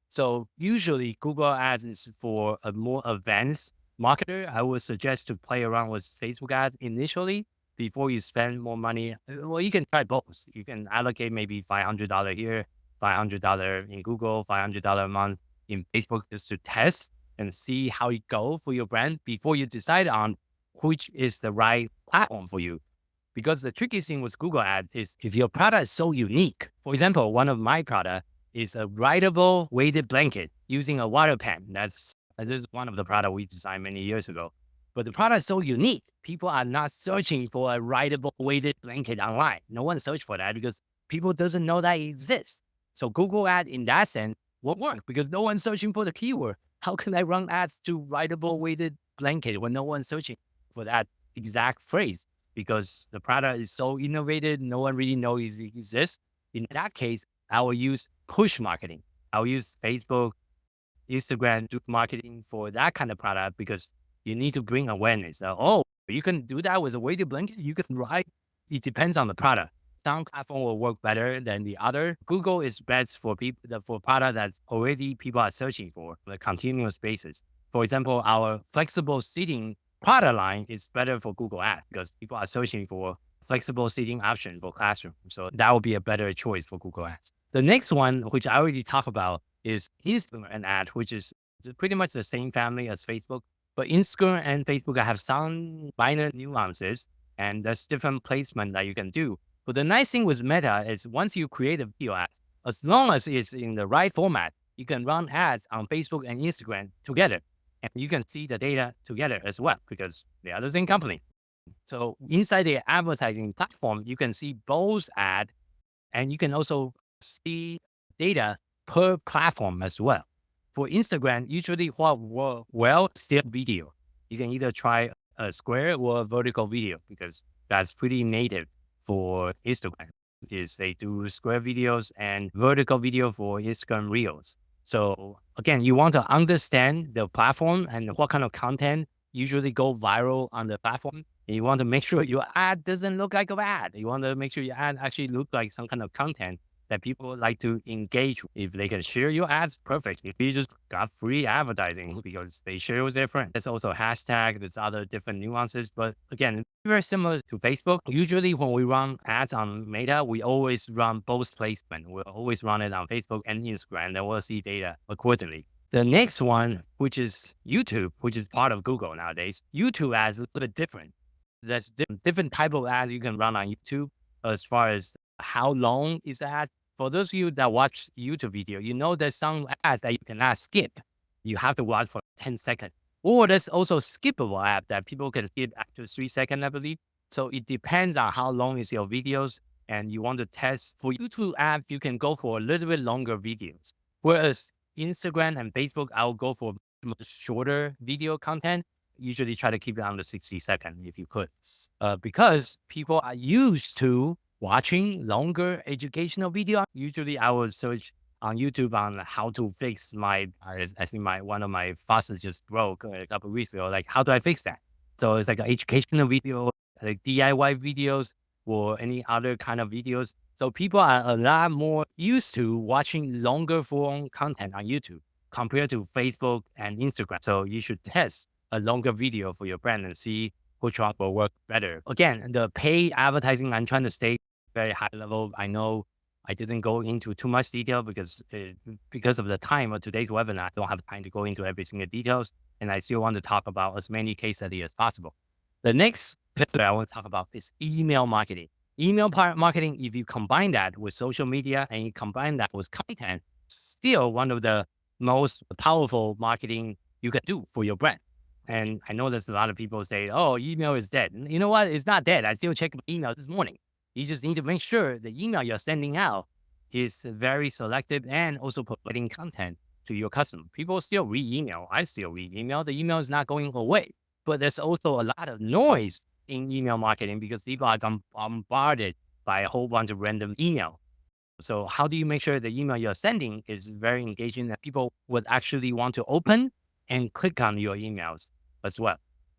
So usually Google Ads is for a more advanced marketer. I would suggest to play around with Facebook ads initially before you spend more money. Well, you can try both. You can allocate maybe $500 here, $500 in Google, $500 a month in Facebook just to test and see how it goes for your brand before you decide on which is the right platform for you. Because the tricky thing with Google Ads is if your product is so unique. For example, one of my products is a writable weighted blanket using a water pen. This is one of the products we designed many years ago. But the product is so unique. People are not searching for a writable weighted blanket online. No one search for that because people doesn't know that it exists. So Google Ad in that sense won't work because no one's searching for the keyword. How can I run ads to writable weighted blanket when no one's searching for that exact phrase? Because the product is so innovative, no one really knows it exists. In that case, I will use push marketing. I'll use Facebook, Instagram, do marketing for that kind of product because you need to bring awareness. Oh, you can do that with a weighted blanket. You can write. It depends on the product. Some platform will work better than the other. Google is best for people for product that already people are searching for on a continuous basis. For example, our flexible seating product line is better for Google Ads because people are searching for flexible seating option for classroom. So that would be a better choice for Google Ads. The next one, which I already talked about, is Instagram ad, which is pretty much the same family as Facebook. But Instagram and Facebook have some minor nuances, and there's different placement that you can do. But the nice thing with Meta is once you create a video ad, as long as it's in the right format, you can run ads on Facebook and Instagram together. And you can see the data together as well because they are the same company. So inside the advertising platform, you can see both ad and you can also see data per platform as well. For Instagram, usually what works well still video. You can either try a square or a vertical video because that's pretty native for Instagram. Is they do square videos and vertical video for Instagram Reels. So again, you want to understand the platform and what kind of content usually go viral on the platform. And you want to make sure your ad doesn't look like an ad. You want to make sure your ad actually look like some kind of content that people like to engage with. If they can share your ads, perfect. If you just got free advertising because they share with their friends. There's also hashtag, there's other different nuances. But again, very similar to Facebook. Usually when we run ads on Meta, we always run both placement. We'll always run it on Facebook and Instagram, and then we'll see data accordingly. The next one, which is YouTube, which is part of Google nowadays. YouTube ads is a little bit different. There's different type of ads you can run on YouTube as far as how long is the ad. For those of you that watch YouTube video, you know there's some ads that you cannot skip. You have to watch for 10 seconds. Or there's also skippable app that people can skip after 3 seconds, I believe. So it depends on how long is your videos and you want to test. For YouTube app, you can go for a little bit longer videos. Whereas Instagram and Facebook, I'll go for much shorter video content. Usually try to keep it under 60 seconds if you could. Because people are used to watching longer educational video. Usually I will search on YouTube on how to fix I think one of my faucets just broke a couple of weeks ago. Like, how do I fix that? So it's like an educational video, like DIY videos or any other kind of videos. So people are a lot more used to watching longer form content on YouTube compared to Facebook and Instagram. So you should test a longer video for your brand and see which one will work better. Again, the paid advertising, I'm trying to stay very high level. I know I didn't go into too much detail because of the time of today's webinar. I don't have time to go into every single details, and I still want to talk about as many case studies as possible. The next pillar I want to talk about is email marketing. Email marketing, if you combine that with social media and you combine that with content, still one of the most powerful marketing you can do for your brand. And I know there's a lot of people say, oh, email is dead. You know what? It's not dead. I still checked my email this morning. You just need to make sure the email you're sending out is very selective and also providing content to your customer. People still read email. I still read email. The email is not going away. But there's also a lot of noise in email marketing because people are bombarded by a whole bunch of random email. So how do you make sure the email you're sending is very engaging that people would actually want to open and click on your emails as well?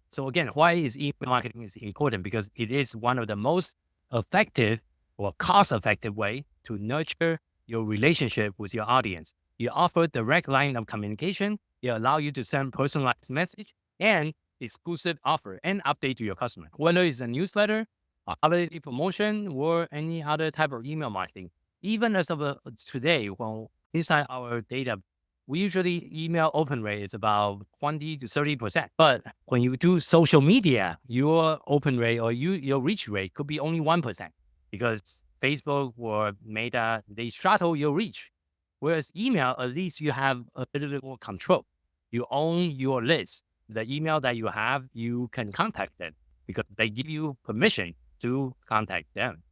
So again, why is email marketing is important? Because it is one of the most effective or cost-effective way to nurture your relationship with your audience. You offer direct line of communication. It allow you to send personalized message and exclusive offer and update to your customer, whether it's a newsletter, a holiday promotion, or any other type of email marketing. Even as of today, when inside our data, we usually email open rate is about 20 to 30%. But when you do social media, your open rate or your reach rate could be only 1% because Facebook or Meta, they throttle your reach. Whereas email, at least you have a little bit more control. You own your list. The email that you have, you can contact them because they give you permission to contact them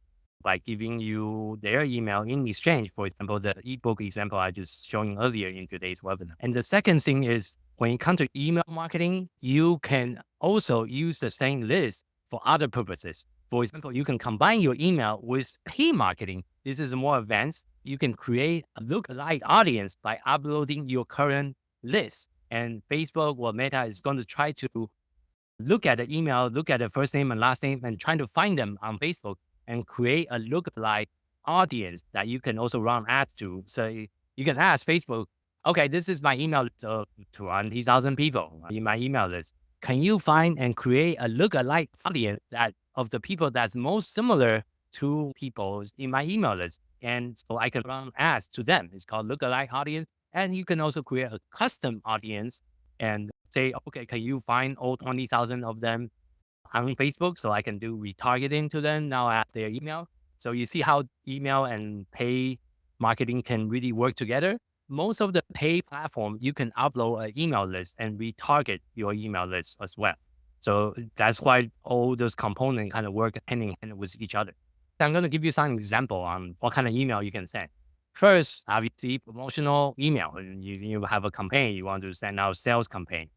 by giving you their email in exchange. For example, the ebook example I just showing earlier in today's webinar. And the second thing is when it comes to email marketing, you can also use the same list for other purposes. For example, you can combine your email with paid marketing. This is more advanced. You can create a lookalike audience by uploading your current list. And Facebook or Meta is going to try to look at the email, look at the first name and last name, and trying to find them on Facebook and create a lookalike audience that you can also run ads to. So you can ask Facebook, okay, this is my email list of 20,000 people in my email list. Can you find and create a lookalike audience that of the people that's most similar to people in my email list? And so I can run ads to them. It's called lookalike audience. And you can also create a custom audience and say, okay, can you find all 20,000 of them on Facebook so I can do retargeting to them now at their email? So you see how email and pay marketing can really work together. Most of the pay platform, you can upload an email list and retarget your email list as well. So that's why all those components kind of work hand in hand with each other. I'm going to give you some example on what kind of email you can send. First, obviously, promotional email. You have a campaign, you want to send out sales campaign.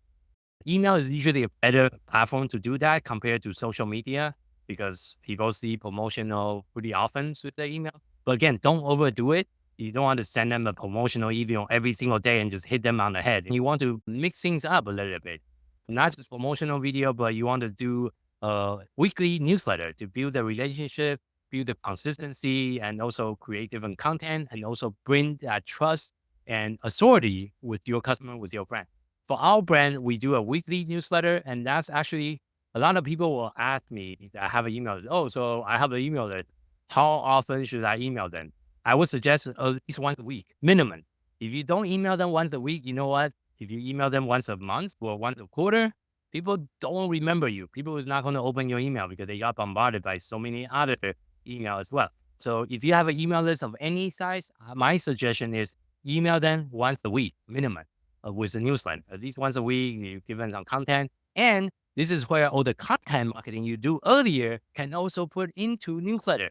Email is usually a better platform to do that compared to social media because people see promotional pretty often with the email. But again, don't overdo it. You don't want to send them a promotional email every single day and just hit them on the head. You want to mix things up a little bit. Not just promotional video, but you want to do a weekly newsletter to build the relationship, build the consistency, and also create different content, and also bring that trust and authority with your customer, with your brand. For our brand, we do a weekly newsletter, and that's actually a lot of people will ask me that I have an email. Oh, so I have an email list. How often should I email them? I would suggest at least once a week, minimum. If you don't email them once a week, you know what? If you email them once a month or once a quarter, people don't remember you. People is not going to open your email because they got bombarded by so many other email as well. So if you have an email list of any size, my suggestion is email them once a week, minimum, with a newsletter. At least once a week, you give them some content. And this is where all the content marketing you do earlier can also put into newsletter.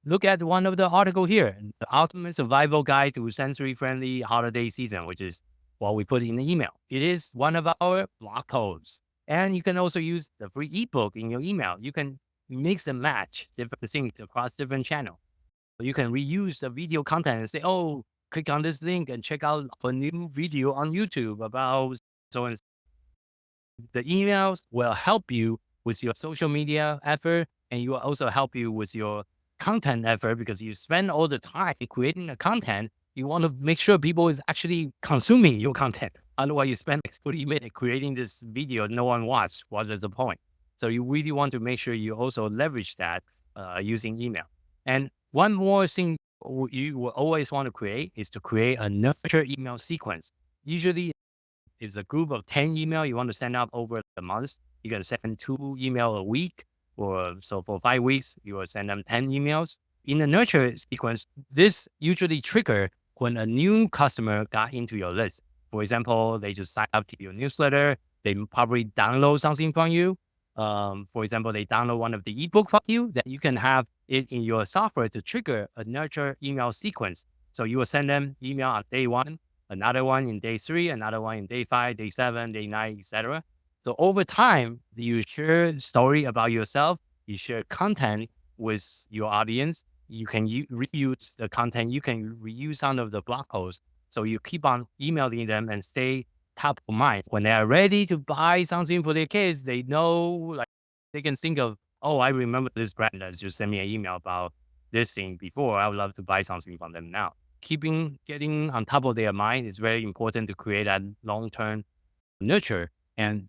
Look at one of the article here, the Ultimate Survival Guide to Sensory-Friendly Holiday Season, which is what we put in the email. It is one of our blog posts. And you can also use the free ebook in your email. You can mix and match different things across different channels. You can reuse the video content and say, oh, click on this link and check out a new video on YouTube about so and so. The emails will help you with your social media effort, and it will also help you with your content effort because you spend all the time creating the content. You want to make sure people is actually consuming your content. Otherwise, you spend like 40 minutes creating this video no one watched. What is the point? So you really want to make sure you also leverage that using email. And one more thing you will always want to create is to create a nurture email sequence. Usually, it's a group of 10 email you want to send out over the month. You're going to send 2 email a week, or so for 5 weeks, you will send them 10 emails. In the nurture sequence, this usually trigger when a new customer got into your list. For example, they just sign up to your newsletter. They probably download something from you. For example, they download one of the ebook from you, that you can have it in your software to trigger a nurture email sequence. So you will send them email on day 1, another one in day 3, another one in day 5, day 7, day 9, etc. So over time, you share story about yourself, you share content with your audience. You can reuse the content. You can reuse some of the blog posts. So you keep on emailing them and stay top of mind. When they are ready to buy something for their kids, they know, like, they can think of, oh, I remember this brand that just sent me an email about this thing before. I would love to buy something from them now. Getting on top of their mind is very important to create that long-term nurture. And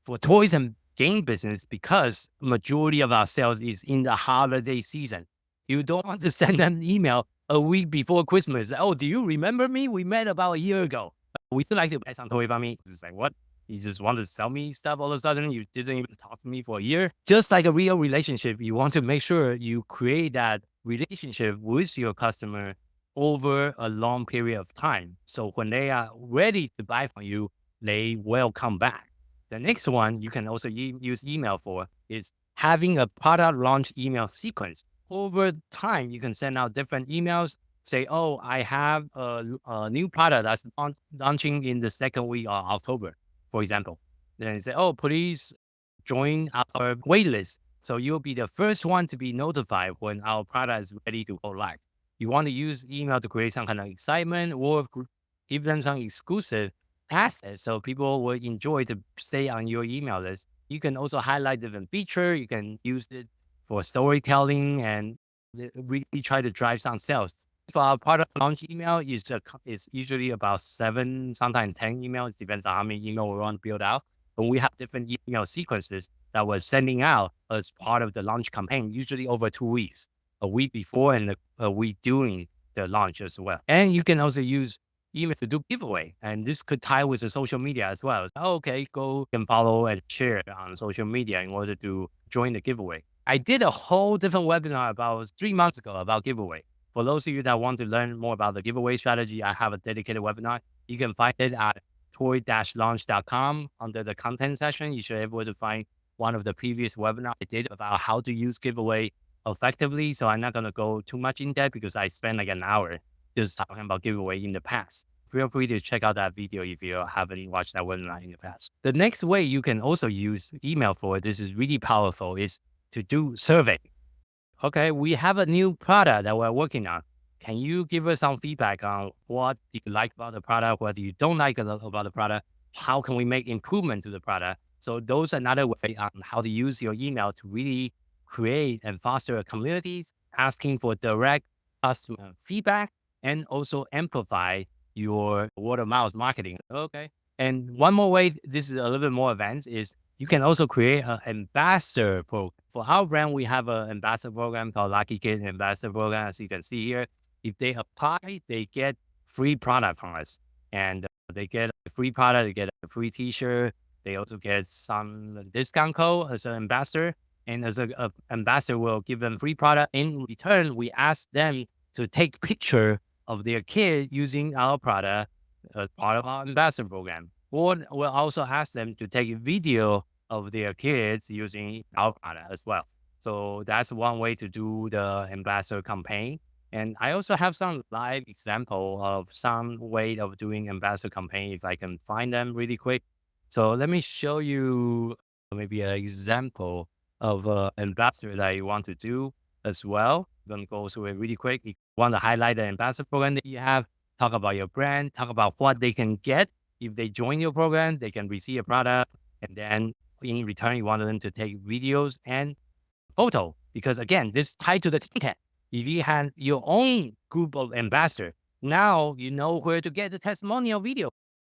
for toys and game business, because majority of our sales is in the holiday season, you don't want to send an email a week before Christmas. Oh, do you remember me? We met about a year ago. We still like to buy some toy from me. It's like, what? You just want to sell me stuff all of a sudden? You didn't even talk to me for a year. Just like a real relationship, you want to make sure you create that relationship with your customer over a long period of time. So when they are ready to buy from you, they will come back. The next one you can also use email for is having a product launch email sequence. Over time, you can send out different emails. Say, oh, I have a new product that's launching in the second week of October, for example. Then you say, oh, please join our waitlist. So you'll be the first one to be notified when our product is ready to go live. You want to use email to create some kind of excitement or give them some exclusive assets so people will enjoy to stay on your email list. You can also highlight different feature. You can use it for storytelling and really try to drive some sales. For our product launch email, is usually about 7, sometimes 10 emails. It depends on how many email we want to build out. But we have different email sequences that we're sending out as part of the launch campaign, usually over 2 weeks, a week before and a week during the launch as well. And you can also use email to do giveaway. And this could tie with the social media as well. Oh, okay, go and follow and share on social media in order to join the giveaway. I did a whole different webinar about 3 months ago about giveaway. For those of you that want to learn more about the giveaway strategy, I have a dedicated webinar. You can find it at toy-launch.com under the content section. You should be able to find one of the previous webinars I did about how to use giveaway effectively. So I'm not going to go too much in depth because I spent like an hour just talking about giveaway in the past. Feel free to check out that video if you haven't watched that webinar in the past. The next way you can also use email for, this is really powerful, is to do survey. Okay, we have a new product that we're working on. Can you give us some feedback on what you like about the product, what you don't like about the product? How can we make improvement to the product? So those are another way on how to use your email to really create and foster communities, asking for direct customer feedback, and also amplify your word of mouth marketing. Okay. And one more way, this is a little bit more advanced, is you can also create an ambassador program. For our brand, we have an ambassador program called Lucky Kid Ambassador Program. As you can see here, if they apply, they get free product from us. And they get a free product, they get a free t-shirt. They also get some discount code as an ambassador. And as an ambassador, we'll give them free product. In return, we ask them to take picture of their kid using our product as part of our ambassador program. Or we'll also ask them to take a video of their kids using our product as well. So that's one way to do the ambassador campaign. And I also have some live example of some way of doing ambassador campaign if I can find them really quick. So let me show you maybe an example of an ambassador that you want to do as well. I'm going to go through it really quick. If you want to highlight the ambassador program that you have, talk about your brand, talk about what they can get. If they join your program, they can receive a product. And then in return, you want them to take videos and photo because again, this tied to the content. If you have your own group of ambassadors, now you know where to get the testimonial video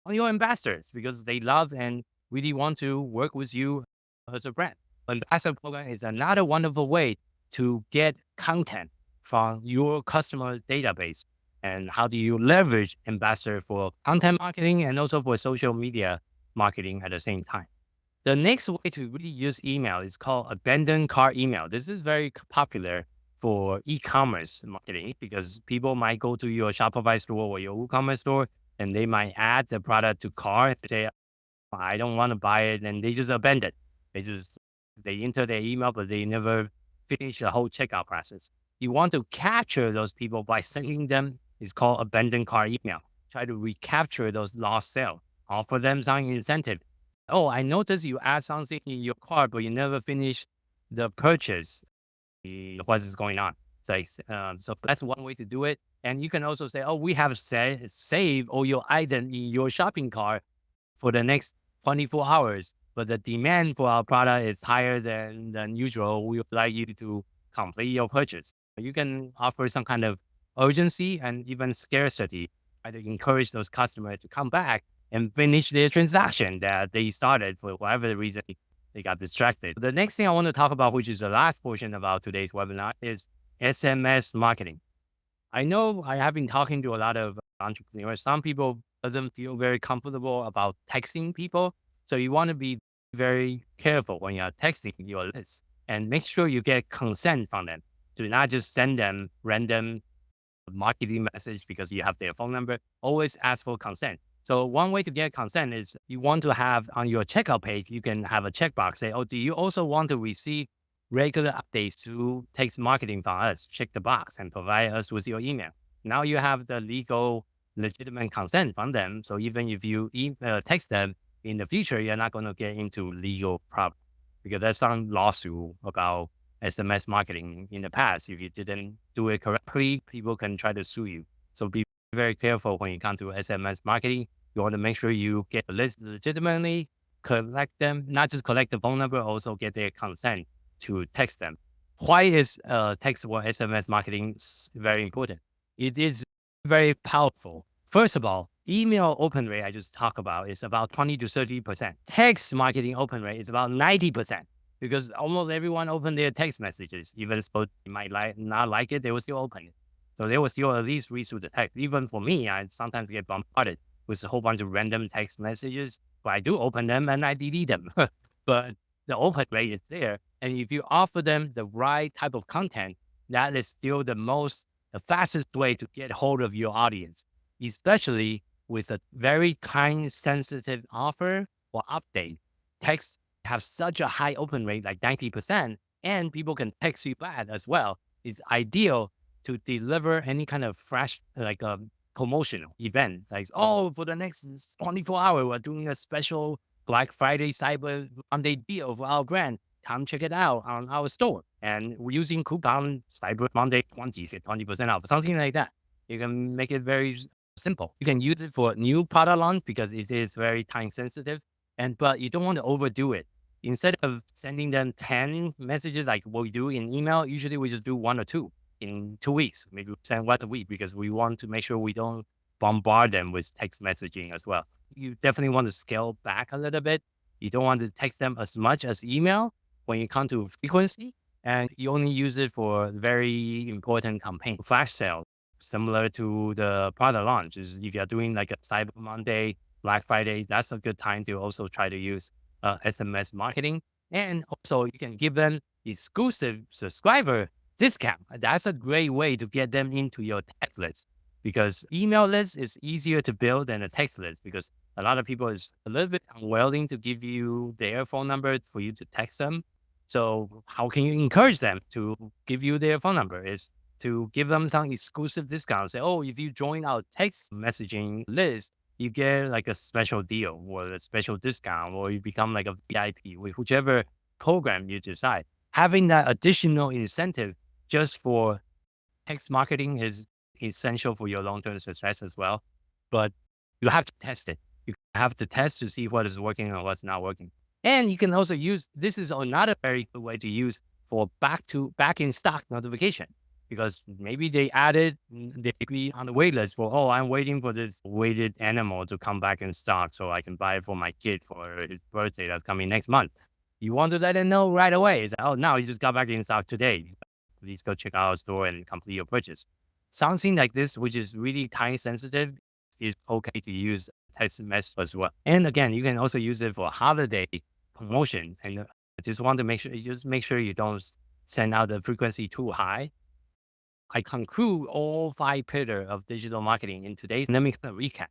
on your ambassadors because they love and really want to work with you as a brand. Ambassador program is another wonderful way to get content from your customer database. And how do you leverage ambassador for content marketing and also for social media marketing at the same time? The next way to really use email is called abandoned cart email. This is very popular for e-commerce marketing because people might go to your Shopify store or your WooCommerce store and they might add the product to cart and say, I don't want to buy it, and they just abandon it. They enter their email, but they never finish the whole checkout process. You want to capture those people by sending them, it's called abandoned cart email. Try to recapture those lost sales. Offer them some incentive. Oh, I noticed you add something in your cart, but you never finish the purchase. What is going on? So that's one way to do it. And you can also say, oh, we have saved all your items in your shopping cart for the next 24 hours, but the demand for our product is higher than usual. We would like you to complete your purchase. You can offer some kind of urgency and even scarcity, to encourage those customers to come back and finish their transaction that they started for whatever reason they got distracted. The next thing I want to talk about, which is the last portion about today's webinar, is SMS marketing. I know I have been talking to a lot of entrepreneurs. Some people doesn't feel very comfortable about texting people. So you want to be very careful when you're texting your list and make sure you get consent from them. Do not just send them random marketing message because you have their phone number. Always ask for consent. So one way to get consent is you want to have on your checkout page, you can have a checkbox say, oh, do you also want to receive regular updates to text marketing from us? Check the box and provide us with your email. Now you have the legal, legitimate consent from them. So even if you text them in the future, you're not going to get into legal problem because there's some lawsuit about SMS marketing in the past. If you didn't do it correctly, people can try to sue you. So be very careful when you come to SMS marketing. You want to make sure you get the list legitimately, collect them, not just collect the phone number, also get their consent to text them. Why is text or SMS marketing very important? It is very powerful. First of all, email open rate I just talked about is about 20 to 30%. Text marketing open rate is about 90% because almost everyone open their text messages. Even though you might not like it, they will still open it. So they will still at least read through the text. Even for me, I sometimes get bombarded with a whole bunch of random text messages, but I do open them and I delete them. But the open rate is there. And if you offer them the right type of content, that is still the fastest way to get hold of your audience, especially with a very kind, sensitive offer or update. Text have such a high open rate, like 90%, and people can text you back as well. It's ideal to deliver any kind of fresh, like a promotional event. Like, oh, for the next 24 hours, we're doing a special Black Friday Cyber Monday deal for our brand. Come check it out on our store. And we're using coupon Cyber Monday 20, get 20% off, something like that. You can make it very simple. You can use it for new product launch because it is very time sensitive. But you don't want to overdo it. Instead of sending them 10 messages like what we do in email, usually we just do 1 or 2 in 2 weeks. Maybe we send 1 a week because we want to make sure we don't bombard them with text messaging as well. You definitely want to scale back a little bit. You don't want to text them as much as email when you come to frequency, and you only use it for very important campaign, flash sale, similar to the product launch. If you're doing like a Cyber Monday, Black Friday, that's a good time to also try to use SMS marketing. And also you can give them exclusive subscriber discount. That's a great way to get them into your text list because email list is easier to build than a text list because a lot of people is a little bit unwilling to give you their phone number for you to text them. So how can you encourage them to give you their phone number is to give them some exclusive discounts. Say, oh, if you join our text messaging list, you get like a special deal or a special discount, or you become like a VIP with whichever program you decide. Having that additional incentive just for text marketing is essential for your long-term success as well. But you have to test it. You have to test to see what is working and what's not working. And you can also use, this is another very good way to use for back in stock notification, because maybe they added, they be on the wait list for, oh, I'm waiting for this weighted animal to come back in stock so I can buy it for my kid for his birthday that's coming next month. You want to let them know right away. It's like, oh, now you just got back in stock today. Please go check out our store and complete your purchase. Something like this, which is really time sensitive, is okay to use text message as well. And again, you can also use it for holiday promotion. And I just want to make sure you don't send out the frequency too high. I conclude all 5 pillars of digital marketing in today's. Let me recap: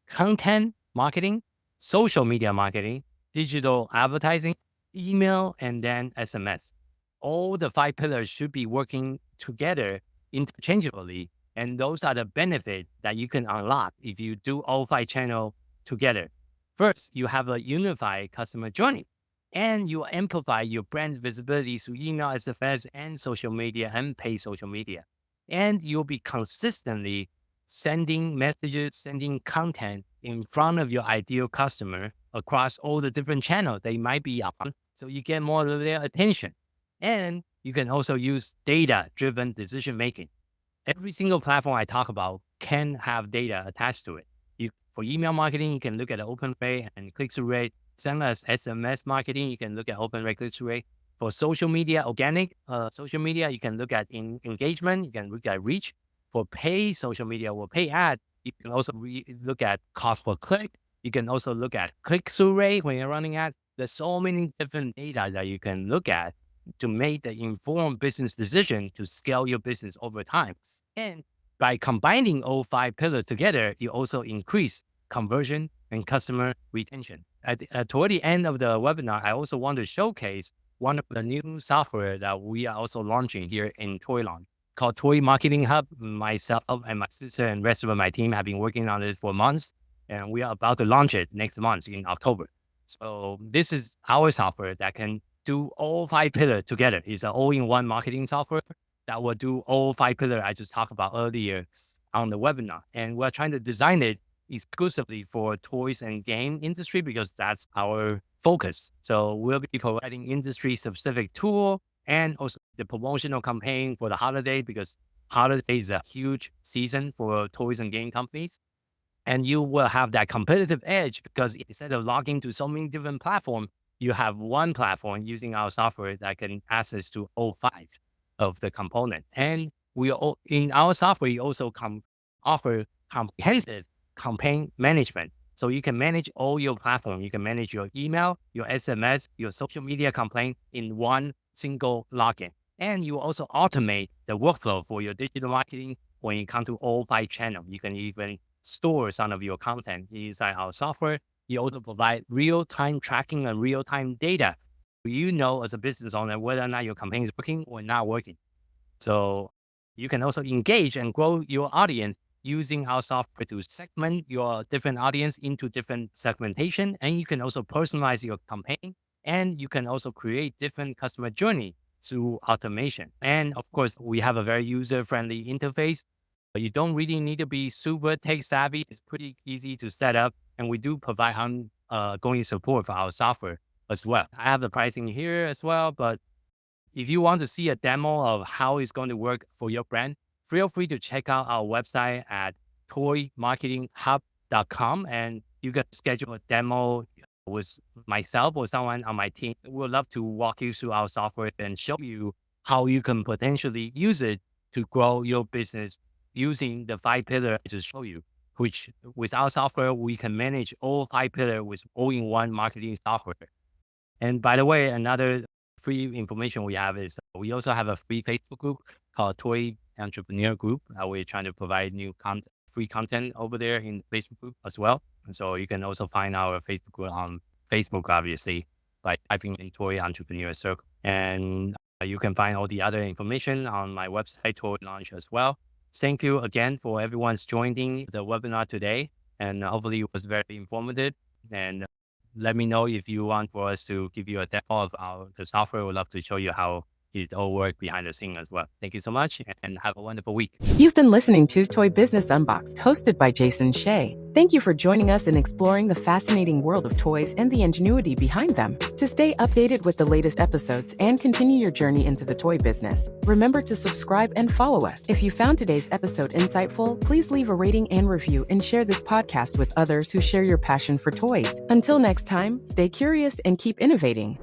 content marketing, social media marketing, digital advertising, email, and then SMS. All the 5 pillars should be working together interchangeably. And those are the benefits that you can unlock if you do all 5 channels together. First, you have a unified customer journey, and you amplify your brand visibility through email, SMS, and social media, and paid social media. And you'll be consistently sending messages, sending content in front of your ideal customer across all the different channels they might be on, so you get more of their attention. And you can also use data-driven decision making. Every single platform I talk about can have data attached to it. For email marketing, you can look at the open rate and click-through rate. Same as SMS marketing, you can look at open rate, click-through rate. For social media, organic social media, you can look at engagement, you can look at reach. For paid social media or paid ad, you can also look at cost per click. You can also look at click-through rate when you're running ads. There's so many different data that you can look at to make the informed business decision to scale your business over time. And by combining all 5 pillars together, you also increase conversion and customer retention. Toward the end of the webinar, I also want to showcase one of the new software that we are also launching here in Toyland, called Toy Marketing Hub. Myself and my sister and rest of my team have been working on it for months, and we are about to launch it next month in October. So this is our software that can do all 5 pillars together. It's an all-in-one marketing software that will do all 5 pillars I just talked about earlier on the webinar. And we're trying to design it exclusively for toys and game industry because that's our focus. So we'll be providing industry-specific tool and also the promotional campaign for the holiday, because holiday is a huge season for toys and game companies. And you will have that competitive edge because instead of logging to so many different platforms, you have one platform using our software that can access to all 5 of the component. And in our software, we also offer comprehensive campaign management. So you can manage all your platform. You can manage your email, your SMS, your social media campaign in one single login. And you also automate the workflow for your digital marketing when you come to all 5 channels. You can even store some of your content inside our software. You also provide real-time tracking and real-time data. You know, as a business owner, whether or not your campaign is working or not working. So you can also engage and grow your audience using our software to segment your different audience into different segmentation. And you can also personalize your campaign. And you can also create different customer journey through automation. And of course, we have a very user-friendly interface. You don't really need to be super tech savvy. It's pretty easy to set up. And we do provide ongoing support for our software as well. I have the pricing here as well, but if you want to see a demo of how it's going to work for your brand, feel free to check out our website at toymarketinghub.com, and you can schedule a demo with myself or someone on my team. We'd love to walk you through our software and show you how you can potentially use it to grow your business using the 5 pillars I just show you, which with our software, we can manage all 5 pillars with all-in-one marketing software. And by the way, another free information we have is we also have a free Facebook group called Toy Entrepreneur Group. We're trying to provide new free content over there in the Facebook group as well. And so you can also find our Facebook group on Facebook, obviously, by typing in Toy Entrepreneur Circle. And you can find all the other information on my website, Toy Launch, as well. Thank you again for everyone's joining the webinar today. And hopefully it was very informative. And let me know if you want for us to give you a demo of the software. We'd love to show you how it all work behind the scene as well. Thank you so much and have a wonderful week. You've been listening to Toy Business Unboxed, hosted by Hsieh. Thank you for joining us in exploring the fascinating world of toys and the ingenuity behind them. To stay updated with the latest episodes and continue your journey into the toy business, remember to subscribe and follow us. If you found today's episode insightful, please leave a rating and review and share this podcast with others who share your passion for toys. Until next time, stay curious and keep innovating.